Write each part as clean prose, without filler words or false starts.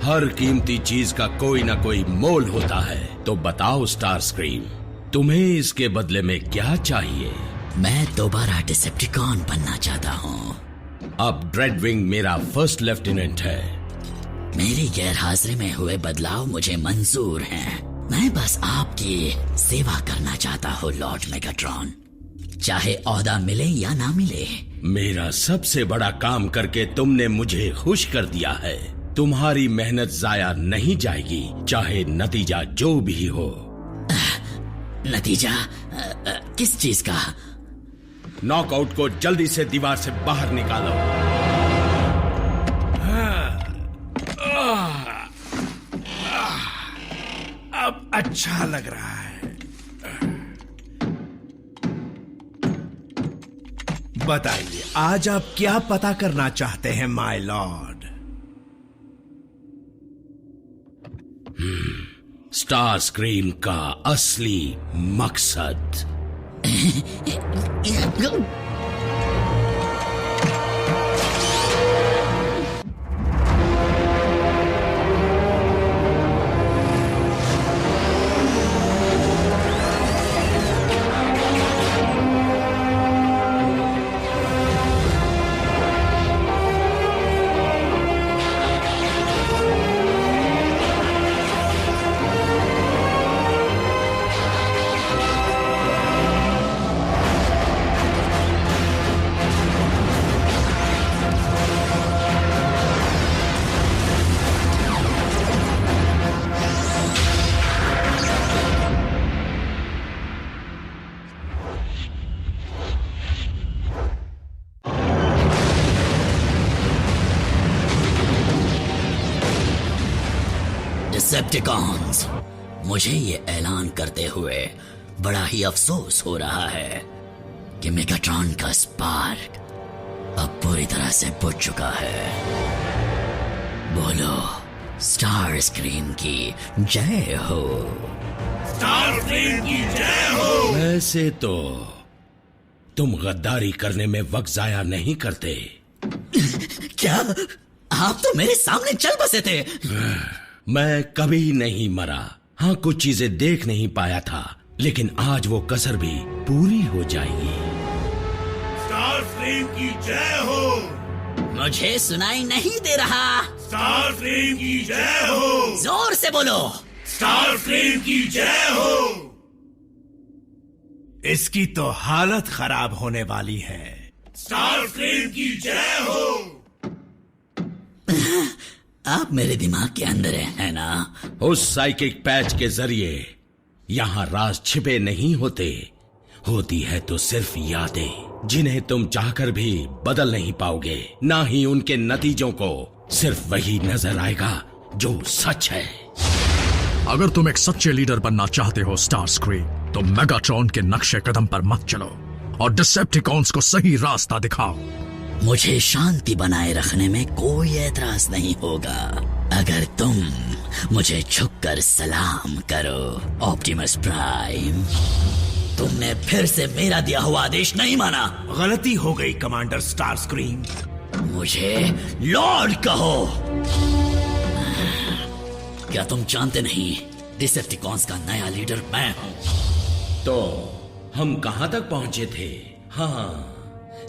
हर कीमती चीज का कोई ना कोई मोल होता है। तो बताओ स्टार स्क्रीम, तुम्हें इसके बदले में क्या चाहिए? मैं दोबारा डिसेप्टिकॉन बनना चाहता हूँ। अब ड्रेडविंग मेरा फर्स्ट लेफ्टिनेंट है। मेरी गैरहाजिरी में हुए बदलाव मुझे मंजूर हैं। मैं बस आपकी सेवा करना चाहता हूँ लॉर्ड मेगाट्रॉन, चाहे ओहदा मिले या ना मिले। मेरा सबसे बड़ा काम करके तुमने मुझे खुश कर दिया है। तुम्हारी मेहनत जाया नहीं जाएगी, चाहे नतीजा जो भी हो। नतीजा किस चीज का? नॉकआउट को जल्दी से दीवार से बाहर निकालो। अब अच्छा लग रहा है। बताइए, आज आप क्या पता करना चाहते हैं माय लॉर्ड? स्टार स्क्रीम का असली मकसद। डिसेप्टिकॉन्स, मुझे ये ऐलान करते हुए बड़ा ही अफसोस हो रहा है कि मेगाट्रॉन का स्पार्क अब पूरी तरह से बुझ चुका है। बोलो स्टार स्क्रीम की जय हो। स्टार स्क्रीम की जय हो। वैसे तो तुम गद्दारी करने में वक्त जाया नहीं करते। क्या आप तो मेरे सामने चल बसे थे? मैं कभी नहीं मरा। हाँ, कुछ चीजें देख नहीं पाया था, लेकिन आज वो कसर भी पूरी हो जाएगी। स्टार स्क्रीम की जय हो। मुझे सुनाई नहीं दे रहा। स्टार स्क्रीम की जय हो। जोर से बोलो। स्टार स्क्रीम की जय हो। इसकी तो हालत खराब होने वाली है। स्टार स्क्रीम की जय हो। आप मेरे दिमाग के अंदर है ना? उस साइकिक पैच के जरिए यहाँ राज छिपे नहीं होते, होती है तो सिर्फ यादें, जिन्हें तुम चाहकर भी बदल नहीं पाओगे। ना ही उनके नतीजों को, सिर्फ वही नजर आएगा जो सच है। अगर तुम एक सच्चे लीडर बनना चाहते हो स्टार स्क्रीम, तो मेगाट्रॉन के नक्शे कदम पर मत चलो और डिसेप्टिकॉन्स को सही रास्ता दिखाओ। मुझे शांति बनाए रखने में कोई एतराज नहीं होगा अगर तुम मुझे झुककर सलाम करो। ऑप्टिमस प्राइम, तुमने फिर से मेरा दिया हुआ आदेश नहीं माना। गलती हो गई कमांडर स्टार स्क्रीम। मुझे लॉर्ड कहो। क्या तुम जानते नहीं डिसेप्टिकॉन्स का नया लीडर मैं हूं? तो हम कहां तक पहुंचे थे? हाँ,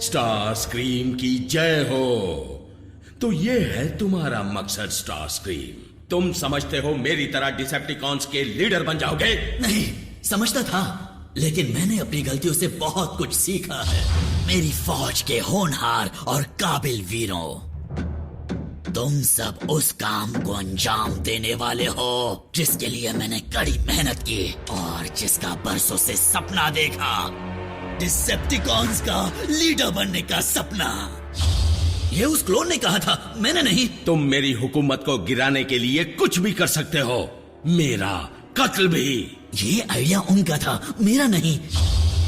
स्टार स्क्रीम की जय हो। तो ये है तुम्हारा मकसद स्टार स्क्रीम। तुम समझते हो मेरी तरह डिसेप्टिकॉन्स के लीडर बन जाओगे? नहीं, समझता था, लेकिन मैंने अपनी गलतियों से बहुत कुछ सीखा है। मेरी फौज के होनहार और काबिल वीरों, तुम सब उस काम को अंजाम देने वाले हो जिसके लिए मैंने कड़ी मेहनत की और जिसका बरसों से सपना देखा। डिसेप्टिकॉन्स का लीडर बनने का सपना। ये उस क्लोन ने कहा था, मैंने नहीं। तुम मेरी हुकूमत को गिराने के लिए कुछ भी कर सकते हो, मेरा कत्ल भी। ये आइडिया उनका था, मेरा नहीं।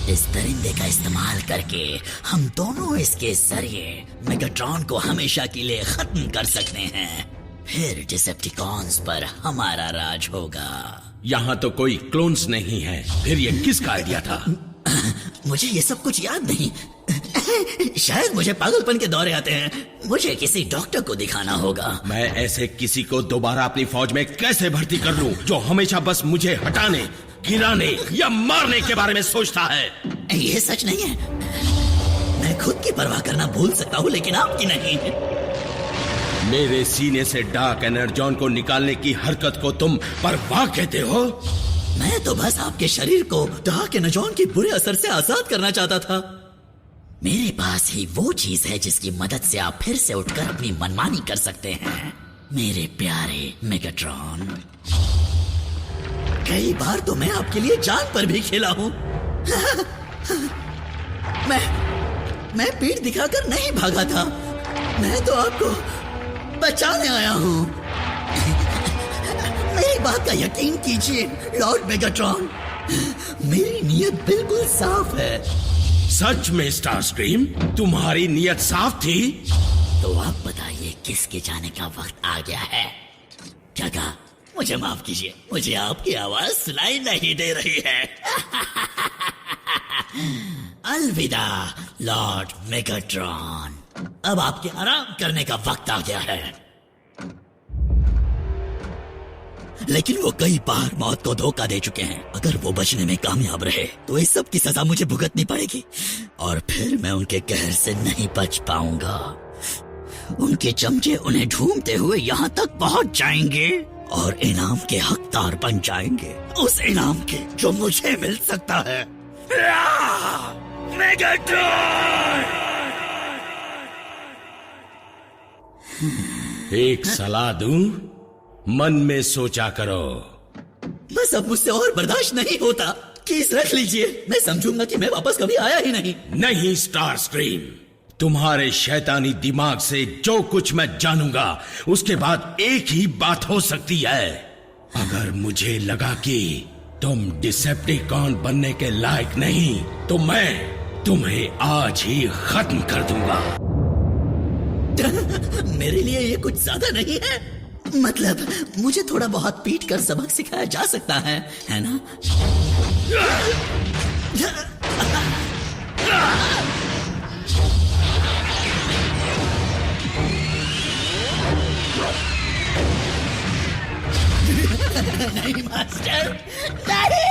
इस दरिंदे का इस्तेमाल करके हम दोनों इसके जरिए मेगाट्रॉन को हमेशा के लिए खत्म कर सकते हैं। फिर डिसेप्टिकॉन्स पर हमारा राज होगा। यहाँ तो कोई क्लोन्स नहीं है, फिर ये किसका आइडिया था? मुझे ये सब कुछ याद नहीं। शायद मुझे पागलपन के दौरे आते हैं। मुझे किसी डॉक्टर को दिखाना होगा। मैं ऐसे किसी को दोबारा अपनी फौज में कैसे भर्ती कर लूं जो हमेशा बस मुझे हटाने, गिराने या मारने के बारे में सोचता है। ये सच नहीं है। मैं खुद की परवाह करना भूल सकता हूँ, लेकिन आपकी नहीं। मेरे सीने से डार्क एनर्जॉन को निकालने की हरकत को तुम परवाह कहते हो? मैं तो बस आपके शरीर को डार्क एनर्जॉन के बुरे असर से आजाद करना चाहता था। मेरे पास ही वो चीज है जिसकी मदद से आप फिर से उठकर अपनी मनमानी कर सकते हैं, मेरे प्यारे मेगाट्रॉन। कई बार तो मैं आपके लिए जान पर भी खेला हूं। मैं पीठ दिखाकर नहीं भागा था। मैं तो आपको बचाने आया हूं। मेरी बात का यकीन कीजिए लॉर्ड मेगाट्रॉन, मेरी नीयत बिल्कुल साफ है। सच में स्टारस्क्रीम, तुम्हारी नीयत साफ थी? तो आप बताइए किसके जाने का वक्त आ गया है? क्या कहा? मुझे माफ कीजिए, मुझे आपकी आवाज सुनाई नहीं दे रही है। अलविदा लॉर्ड मेगाट्रॉन, अब आपके आराम करने का वक्त आ गया है। लेकिन वो कई बार मौत को धोखा दे चुके हैं। अगर वो बचने में कामयाब रहे तो इस सब की सजा मुझे भुगतनी पड़ेगी, और फिर मैं उनके कहर से नहीं बच पाऊंगा। उनके चमचे उन्हें ढूंढते हुए यहाँ तक पहुंच जाएंगे और इनाम के हकदार बन जाएंगे, उस इनाम के जो मुझे मिल सकता है। एक सलाह दूं? मन में सोचा करो। बस अब मुझसे और बर्दाश्त नहीं होता। कीस रख लीजिए, मैं समझूंगा कि मैं वापस कभी आया ही नहीं। नहीं स्टारस्क्रीम, तुम्हारे शैतानी दिमाग से जो कुछ मैं जानूंगा उसके बाद एक ही बात हो सकती है। अगर मुझे लगा कि तुम डिसेप्टिकॉन बनने के लायक नहीं तो मैं तुम्हें आज ही खत्म कर दूंगा। मेरे लिए ये कुछ ज्यादा नहीं है। मतलब मुझे थोड़ा बहुत पीट कर सबक सिखाया जा सकता है ना? नहीं मास्टर, नहीं।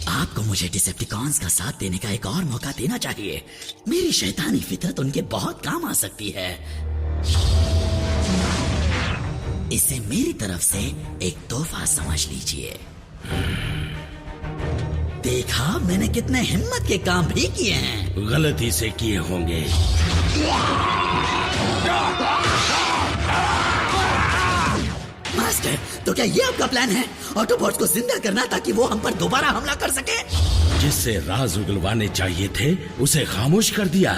आपको मुझे डिसेप्टिकॉन्स का साथ देने का एक और मौका देना चाहिए। मेरी शैतानी फितरत उनके बहुत काम आ सकती है। इसे मेरी तरफ से एक तोहफा समझ लीजिए। देखा, मैंने कितने हिम्मत के काम भी किए हैं। गलती से किए होंगे। मास्टर, तो क्या ये आपका प्लान है? ऑटोबॉट्स को जिंदा करना ताकि वो हम पर दोबारा हमला कर सके? जिससे राज उगलवाने चाहिए थे उसे खामोश कर दिया।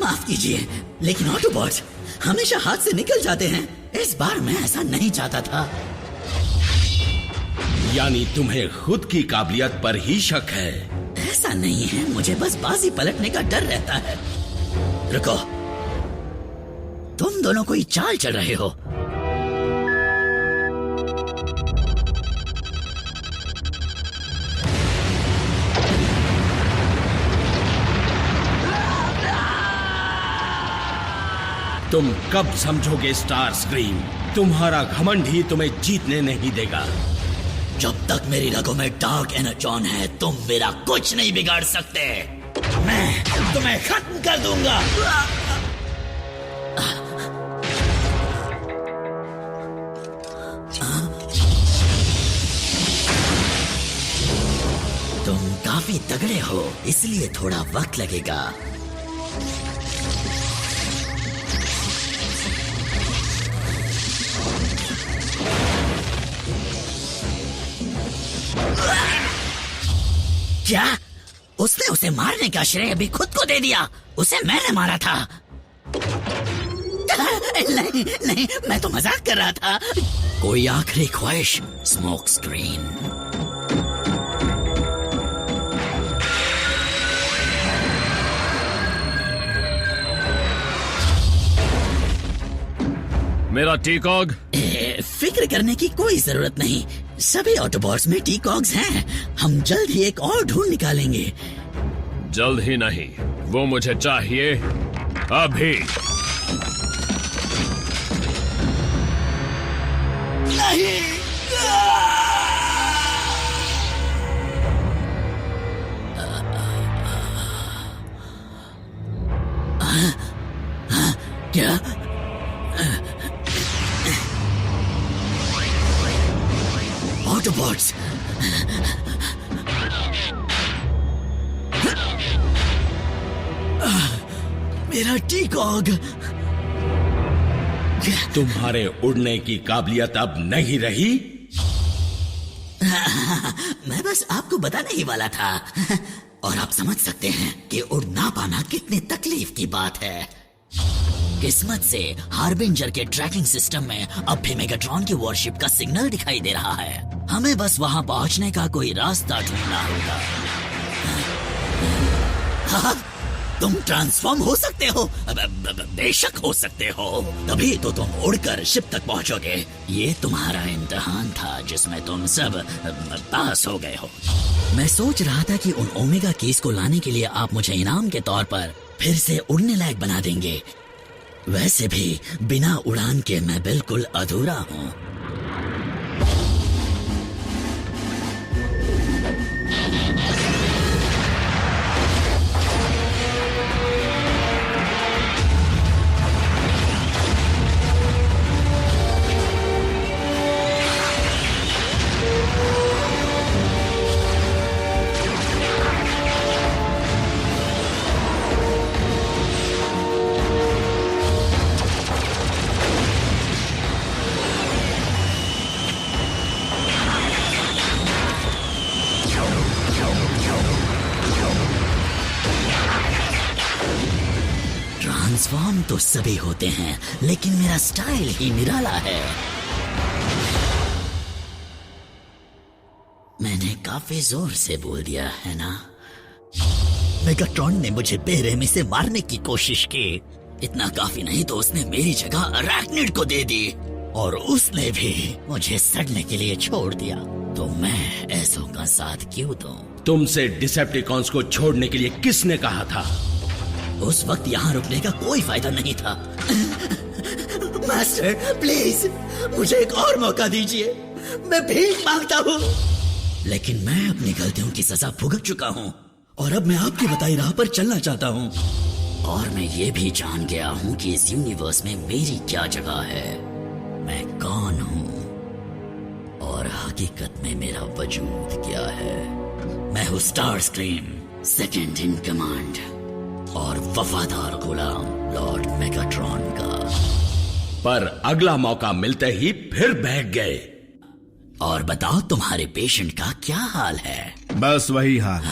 माफ कीजिए, लेकिन ऑटोबॉट्स हमेशा हाथ से निकल जाते हैं। इस बार मैं ऐसा नहीं चाहता था। यानी तुम्हें खुद की काबिलियत पर ही शक है? ऐसा नहीं है, मुझे बस बाजी पलटने का डर रहता है। रुको, तुम दोनों कोई चाल चल रहे हो। तुम कब समझोगे स्टारस्क्रीम? तुम्हारा घमंड ही तुम्हें जीतने नहीं देगा। जब तक मेरी रगों में डार्क एनर्जॉन है तुम मेरा कुछ नहीं बिगाड़ सकते। मैं तुम्हें खत्म कर दूंगा। तुम काफी तगड़े हो, इसलिए थोड़ा वक्त लगेगा। क्या? उसने उसे मारने का श्रेय अभी खुद को दे दिया। उसे मैंने मारा था। नहीं नहीं, मैं तो मजाक कर रहा था। कोई आखिरी ख्वाहिश? Smoke screen. मेरा टीकॉग? फिक्र करने की कोई जरूरत नहीं। सभी ऑटोबॉट्स में टीकॉग्स हैं। हम जल्द ही एक और ढूंढ निकालेंगे। जल्द ही नहीं, वो मुझे चाहिए अभी। नहीं। क्या? ऑटोबॉट्स। मेरा टी-कॉग। तुम्हारे उड़ने की काबिलियत अब नहीं रही। मैं बस आपको बताने ही वाला था। और आप समझ सकते हैं कि उड़ ना पाना कितनी तकलीफ की बात है। किस्मत से हार्बिंजर के ट्रैकिंग सिस्टम में अब भी मेगाट्रॉन की वॉरशिप का सिग्नल दिखाई दे रहा है। हमें बस वहां पहुंचने का कोई रास्ता ढूंढना होगा। हाँ, तुम ट्रांसफॉर्म हो सकते हो, बेशक हो सकते हो, तभी तो तुम उड़कर शिप तक पहुंचोगे। ये तुम्हारा इम्तिहान था जिसमें तुम सब पास हो गए हो। मैं सोच रहा था कि उन ओमेगा कीज को लाने के लिए आप मुझे इनाम के तौर पर फिर से उड़ने लायक बना देंगे। वैसे भी बिना उड़ान के मैं बिल्कुल अधूरा हूँ। ट्रांसफॉर्म तो सभी होते हैं, लेकिन मेरा स्टाइल ही निराला है। मैंने काफी जोर से बोल दिया है ना? मेगाट्रॉन ने मुझे बेरहमी से मारने की कोशिश की। इतना काफी नहीं तो उसने मेरी जगह अरैक्निड को दे दी, और उसने भी मुझे सड़ने के लिए छोड़ दिया। तो मैं ऐसों का साथ क्यों दूं? तुमसे डिसेप्टिकॉन्स को छोड़ने के लिए किसने कहा था? उस वक्त यहाँ रुकने का कोई फायदा नहीं था। मास्टर प्लीज मुझे एक और मौका दीजिए, मैं भीख मांगता हूँ। लेकिन मैं अपनी गलतियों की सजा भुगत चुका हूँ और अब मैं आपकी बताई राह पर चलना चाहता हूँ। और मैं ये भी जान गया हूँ कि इस यूनिवर्स में मेरी क्या जगह है, मैं कौन हूँ और हकीकत में मेरा वजूद क्या है। मैं हूँ स्टारस्क्रीम, सेकंड इन कमांड और वफादार गुलाम लॉर्ड मेगाट्रॉन का। पर अगला मौका मिलते ही फिर बहक गए। और बताओ तुम्हारे पेशेंट का क्या हाल है? बस वही हाल।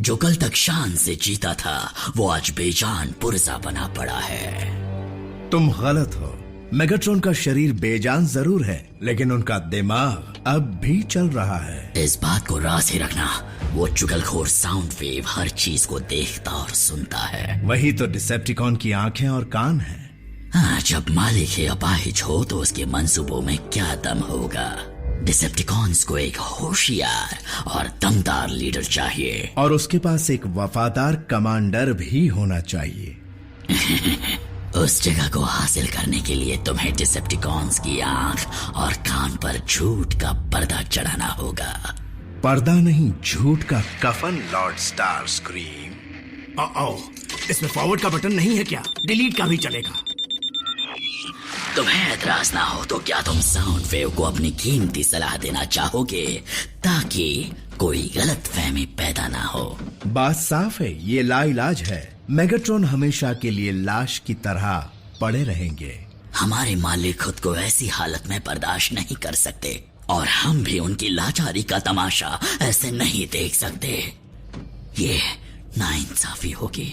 जो कल तक शान से जीता था वो आज बेजान पुरजा बना पड़ा है। तुम गलत हो। मेगाट्रॉन का शरीर बेजान जरूर है, लेकिन उनका दिमाग अब भी चल रहा है। इस बात को राज ही रखना, वो चुगलखोर साउंड वेव हर चीज को देखता और सुनता है। वही तो डिसेप्टिकॉन की आंखें और कान हैं। हाँ, जब मालिक ही अपाहिज हो तो उसके मंसूबों में क्या दम होगा। डिसेप्टिकॉन्स को एक होशियार और दमदार लीडर चाहिए, और उसके पास एक वफादार कमांडर भी होना चाहिए। उस जगह को हासिल करने के लिए तुम्हें डिसेप्टिकॉन्स की आंख और कान पर झूठ का पर्दा चढ़ाना होगा। पर्दा नहीं, झूठ का कफन लॉर्ड स्टारस्क्रीम। इसमें फॉरवर्ड का बटन नहीं है क्या? डिलीट का भी चलेगा। तुम्हें एतराज ना हो तो क्या तुम साउंड वेव को अपनी कीमती सलाह देना चाहोगे ताकि कोई गलत फहमी पैदा ना हो? बात साफ है, ये लाइलाज है। मेगाट्रॉन हमेशा के लिए लाश की तरह पड़े रहेंगे। हमारे मालिक खुद को ऐसी हालत में बर्दाश्त नहीं कर सकते और हम भी उनकी लाचारी का तमाशा ऐसे नहीं देख सकते। ये नाइंसाफी होगी।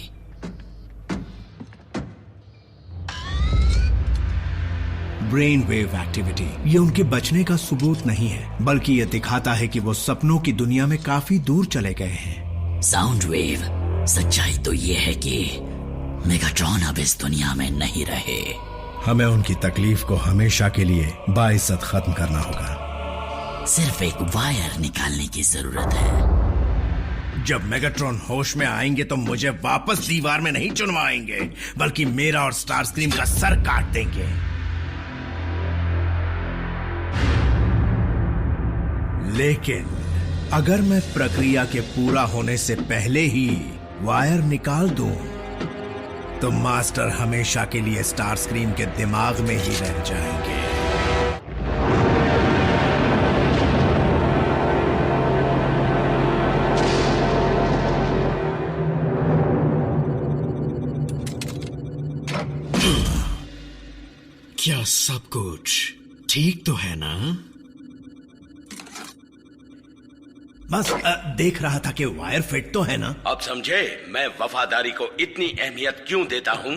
ब्रेन वेव एक्टिविटी ये उनके बचने का सबूत नहीं है, बल्कि ये दिखाता है कि वो सपनों की दुनिया में काफी दूर चले गए हैं। साउंड वेव, सच्चाई तो ये है कि मेगाट्रॉन अब इस दुनिया में नहीं रहे। हमें उनकी तकलीफ को हमेशा के लिए बाइज्जत खत्म करना होगा। सिर्फ एक वायर निकालने की जरूरत है। जब मेगाट्रॉन होश में आएंगे तो मुझे वापस दीवार में नहीं चुनवाएंगे, बल्कि मेरा और स्टारस्क्रीम का सर काट देंगे। लेकिन अगर मैं प्रक्रिया के पूरा होने से पहले ही वायर निकाल दूं, तो मास्टर हमेशा के लिए स्टारस्क्रीम के दिमाग में ही रह जाएंगे। क्या सब कुछ ठीक तो है ना? बस देख रहा था कि वायर फिट तो है ना। अब समझे मैं वफादारी को इतनी अहमियत क्यों देता हूँ।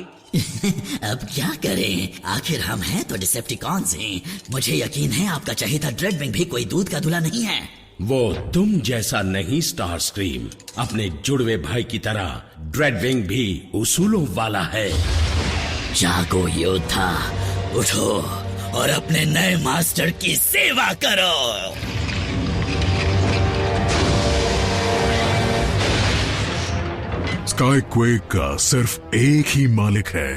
अब क्या करें, आखिर हम हैं तो डिसेप्टिकॉन्स हैं। मुझे यकीन है आपका चहेता ड्रेडविंग भी कोई दूध का धुला नहीं है। वो तुम जैसा नहीं स्टारस्क्रीम, अपने जुड़वे भाई की तरह ड्रेडविंग भी उसूलों वाला है। जागो योद्धा, उठो और अपने नए मास्टर की सेवा करो। स्काईक्वेक का सिर्फ एक ही मालिक है।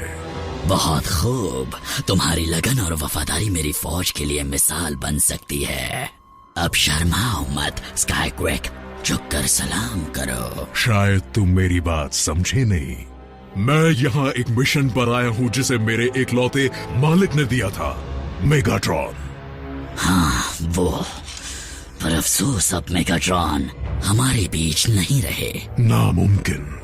बहुत खूब, तुम्हारी लगन और वफादारी मेरी फौज के लिए मिसाल बन सकती है। अब शर्माओ मत स्काईक्वेक, झुककर सलाम करो। शायद तुम मेरी बात समझे नहीं। मैं यहाँ एक मिशन पर आया हूँ जिसे मेरे इकलौते मालिक ने दिया था, मेगाट्रॉन। हाँ वो, पर अफसोस अब मेगाट्रॉन हमारे बीच नहीं रहे। नामुमकिन।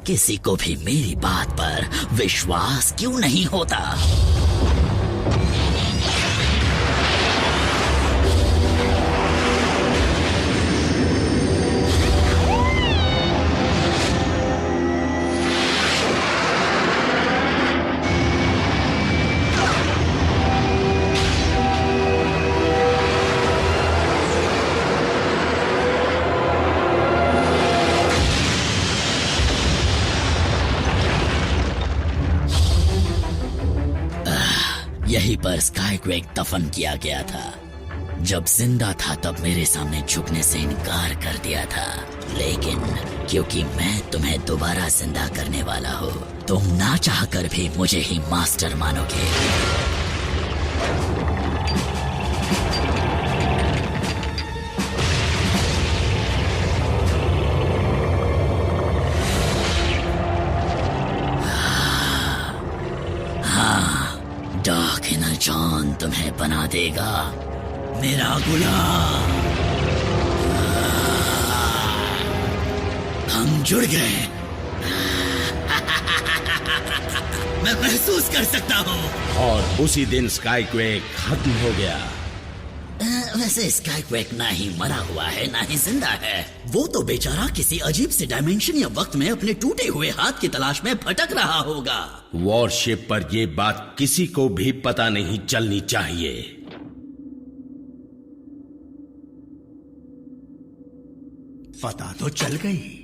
किसी को भी मेरी बात पर विश्वास क्यों नहीं होता? यहीं पर स्काईक्वेक दफन किया गया था। जब जिंदा था तब मेरे सामने झुकने से इनकार कर दिया था, लेकिन क्योंकि मैं तुम्हें दोबारा जिंदा करने वाला हूँ, तुम ना चाहकर भी मुझे ही मास्टर मानोगे। डार्क एनर्जॉन तुम्हें बना देगा मेरा गुलाम। हम जुड़ गए। मैं महसूस कर सकता हूँ। और उसी दिन स्काईक्वेक खत्म हो गया। वैसे स्काईक्वेक ना ही मरा हुआ है ना ही जिंदा है। वो तो बेचारा किसी अजीब से डायमेंशन या वक्त में अपने टूटे हुए हाथ की तलाश में भटक रहा होगा। वॉरशिप पर ये बात किसी को भी पता नहीं चलनी चाहिए। पता तो चल गई।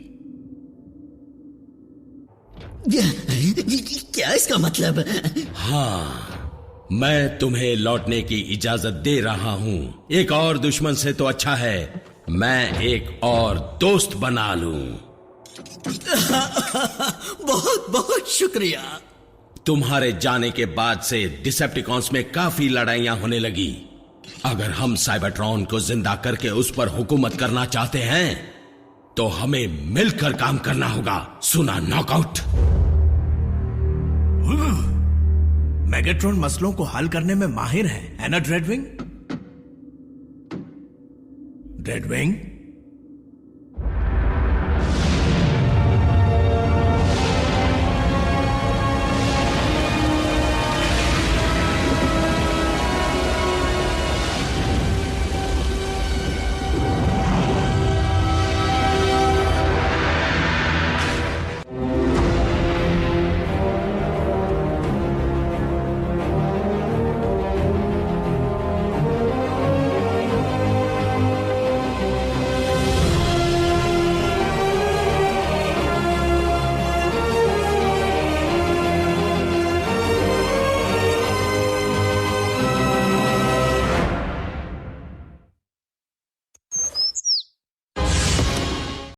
क्या इसका मतलब? हाँ, मैं तुम्हें लौटने की इजाजत दे रहा हूँ। एक और दुश्मन से तो अच्छा है मैं एक और दोस्त बना लूं। बहुत बहुत शुक्रिया। तुम्हारे जाने के बाद से डिसेप्टिकॉन्स में काफी लड़ाइयां होने लगी। अगर हम साइबरट्रॉन को जिंदा करके उस पर हुकूमत करना चाहते हैं तो हमें मिलकर काम करना होगा। सुना, नॉकआउट। मेगाट्रॉन मसलों को हल करने में माहिर है ना ड्रेडविंग? ड्रेडविंग